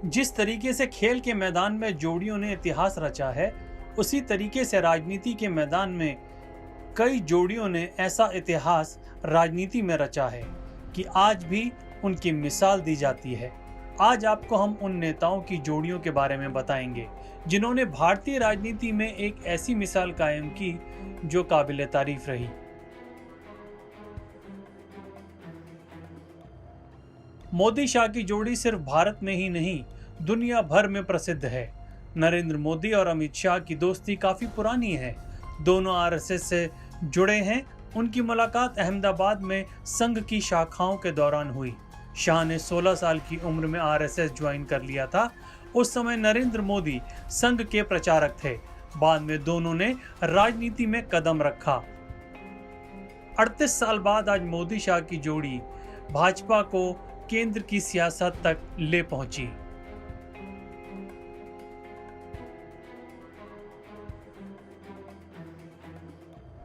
जिस तरीके से खेल के मैदान में जोड़ियों ने इतिहास रचा है, उसी तरीके से राजनीति के मैदान में कई जोड़ियों ने ऐसा इतिहास राजनीति में रचा है कि आज भी उनकी मिसाल दी जाती है। आज आपको हम उन नेताओं की जोड़ियों के बारे में बताएंगे जिन्होंने भारतीय राजनीति में एक ऐसी मिसाल कायम की जो काबिले तारीफ रही। मोदी शाह की जोड़ी सिर्फ भारत में ही नहीं, दुनिया भर में प्रसिद्ध है। नरेंद्र मोदी और अमित शाह की दोस्ती काफी पुरानी है। दोनों आरएसएस से जुड़े हैं। उनकी मुलाकात अहमदाबाद में संघ की शाखाओं के दौरान हुई। शाह ने 16 साल की उम्र में आरएसएस ज्वाइन कर लिया था। उस समय नरेंद्र मोदी संघ के प्रचारक थे। बाद में दोनों ने राजनीति में कदम रखा। 38 साल बाद आज मोदी शाह की जोड़ी भाजपा को केंद्र की सियासत तक ले पहुंची।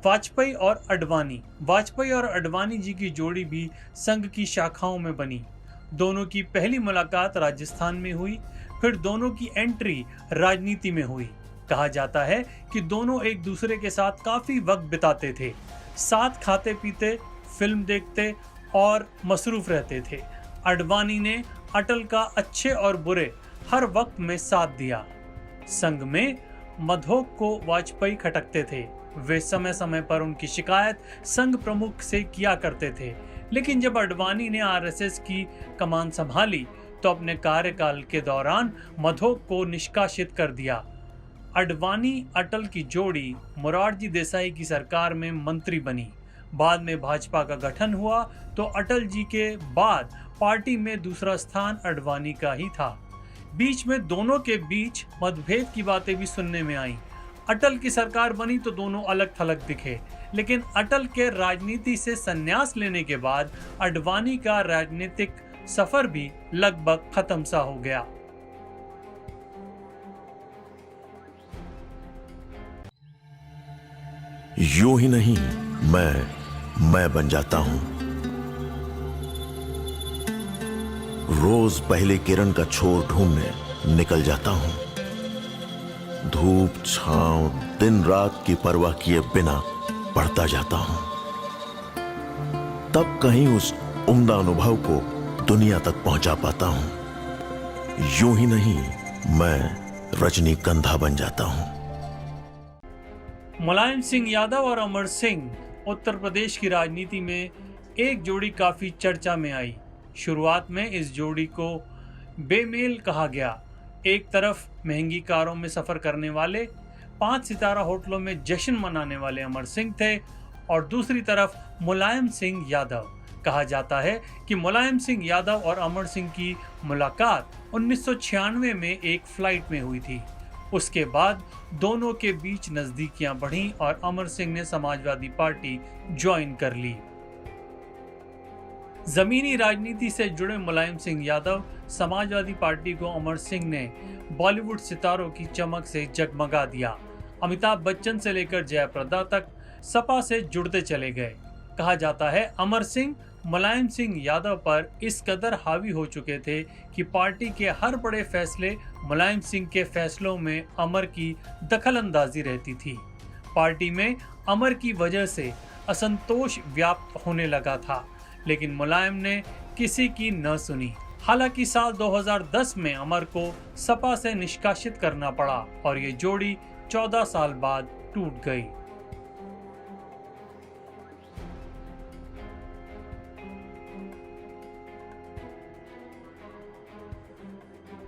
वाजपेयी और अडवाणी जी की जोड़ी भी संघ की शाखाओं में बनी। दोनों की पहली मुलाकात राजस्थान में हुई, फिर दोनों की एंट्री राजनीति में हुई। कहा जाता है कि दोनों एक दूसरे के साथ काफी वक्त बिताते थे, साथ खाते पीते, फिल्म देखते और मसरूफ रहते थे। अडवाणी ने अटल का अच्छे और बुरे हर वक्त में साथ दिया। संघ में मधोक को वाजपेयी खटकते थे। वे समय समय पर उनकी शिकायत संघ प्रमुख से किया करते थे, लेकिन जब अडवाणी ने आरएसएस की कमान संभाली तो अपने कार्यकाल के दौरान मधोक को निष्कासित कर दिया। अडवाणी अटल की जोड़ी मोरारजी देसाई की सरकार में मंत्री बनी। बाद में भाजपा का गठन हुआ तो अटल जी के बाद पार्टी में दूसरा स्थान अडवाणी का ही था। बीच में दोनों के बीच मतभेद की बातें भी सुनने में आईं। अटल की सरकार बनी तो दोनों अलग थलग दिखे, लेकिन अटल के राजनीति से संन्यास लेने के बाद अडवाणी का राजनीतिक सफर भी लगभग खत्म सा हो गया। यूं ही नहीं, मैं बन जाता हूं। रोज पहले किरण का छोर ढूंढने निकल जाता हूं। धूप छांव दिन रात की परवाह किए बिना पढ़ता जाता हूं। तब कहीं उस उम्दा अनुभव को दुनिया तक पहुंचा पाता हूं। यूं ही नहीं, मैं रजनीगंधा बन जाता हूं। मुलायम सिंह यादव और अमर सिंह उत्तर प्रदेश की राजनीति में एक जोड़ी काफी चर्चा में आई। शुरुआत में इस जोड़ी को बेमेल कहा गया। एक तरफ महंगी कारों में सफर करने वाले 5 सितारा होटलों में जश्न मनाने वाले अमर सिंह थे और दूसरी तरफ मुलायम सिंह यादव। कहा जाता है कि मुलायम सिंह यादव और अमर सिंह की मुलाकात 1996 में एक फ्लाइट में हुई थी। उसके बाद दोनों के बीच नजदीकियां बढ़ीं और अमर सिंह ने समाजवादी पार्टी ज्वाइन कर ली। जमीनी राजनीति से जुड़े मुलायम सिंह यादव समाजवादी पार्टी को अमर सिंह ने बॉलीवुड सितारों की चमक से जगमगा दिया। अमिताभ बच्चन से लेकर जयप्रदा तक सपा से जुड़ते चले गए। कहा जाता है अमर सिंह मुलायम सिंह यादव पर इस कदर हावी हो चुके थे कि पार्टी के हर बड़े फैसले मुलायम सिंह के फैसलों में अमर की दखलंदाजी रहती थी। पार्टी में अमर की वजह से असंतोष व्याप्त होने लगा था, लेकिन मुलायम ने किसी की न सुनी। हालांकि साल 2010 में अमर को सपा से निष्कासित करना पड़ा और ये जोड़ी 14 साल बाद टूट गई।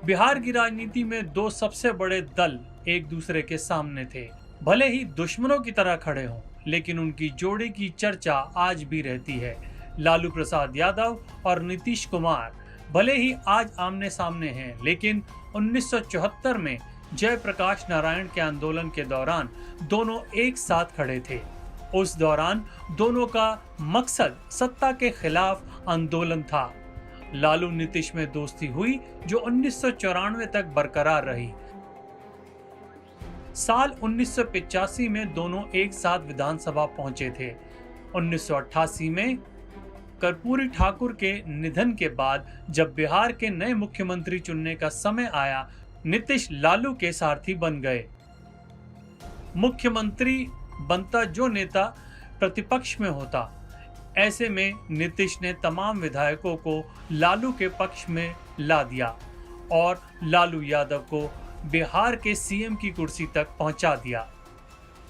बिहार की राजनीति में दो सबसे बड़े दल एक दूसरे के सामने थे। भले ही दुश्मनों की तरह खड़े हों, लेकिन उनकी जोड़ी की चर्चा आज भी रहती है। लालू प्रसाद यादव और नीतीश कुमार भले ही आज आमने सामने हैं, लेकिन 1974 में जयप्रकाश नारायण के आंदोलन के दौरान दोनों एक साथ खड़े थे। उस दौरान दोनों का मकसद सत्ता के खिलाफ आंदोलन था। लालू नीतीश में दोस्ती हुई जो 1994 तक बरकरार रही। साल 1985 में दोनों एक साथ विधानसभा पहुंचे थे। 1988 में कर्पूरी ठाकुर के निधन के बाद जब बिहार के नए मुख्यमंत्री चुनने का समय आया, नीतीश लालू के सारथी बन गए। मुख्यमंत्री बनता जो नेता प्रतिपक्ष में होता, ऐसे में नीतीश ने तमाम विधायकों को लालू के पक्ष में ला दिया और लालू यादव को बिहार के सीएम की कुर्सी तक पहुंचा दिया।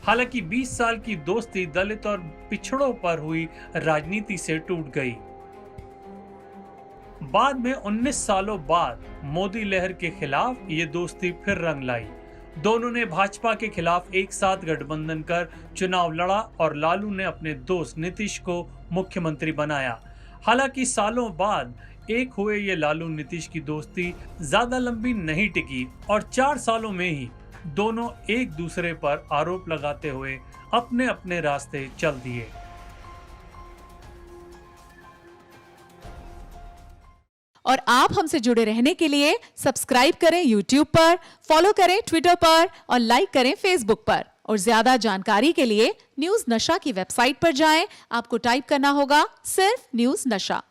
हालांकि 20 साल की दोस्ती दलित और पिछड़ों पर हुई राजनीति से टूट गई। बाद में 19 सालों बाद मोदी लहर के खिलाफ ये दोस्ती फिर रंग लाई। दोनों ने भाजपा के खिलाफ एक साथ गठबंधन कर चुनाव लड़ा और लालू ने अपने दोस्त नीतीश को मुख्यमंत्री बनाया। हालांकि सालों बाद एक हुए ये लालू नीतीश की दोस्ती ज्यादा लंबी नहीं टिकी और 4 सालों में ही दोनों एक दूसरे पर आरोप लगाते हुए अपने अपने रास्ते चल दिए। और आप हमसे जुड़े रहने के लिए सब्सक्राइब करें YouTube पर, फॉलो करें ट्विटर पर और लाइक करें Facebook पर। और ज्यादा जानकारी के लिए न्यूज नशा की वेबसाइट पर जाएं। आपको टाइप करना होगा सिर्फ न्यूज नशा।